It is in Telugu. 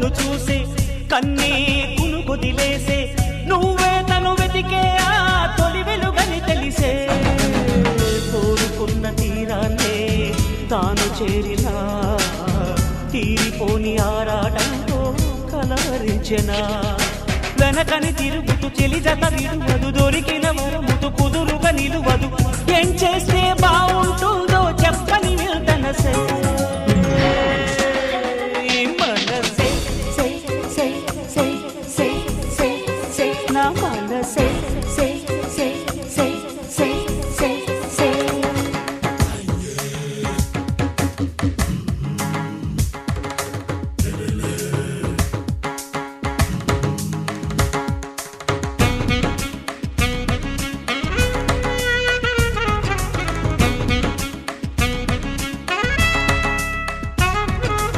ఎదురు చూసే కన్నే కునుకొదిలేసే నువ్వే తను వెతికే ఆ తొలి వెలుగని తెలిసే కోరుకున్న తీరాన్నే తాను చేరినా తీరిపోని ఆరాటంతో కలవరించెనా వెనకని తిరుగుతూ చెలి జత విడువదు దొరికిన వరముతు కుదురుగా నిలువదు ఏం చేస్తే బాగుంటుందో చెప్పని వెళ్తనసే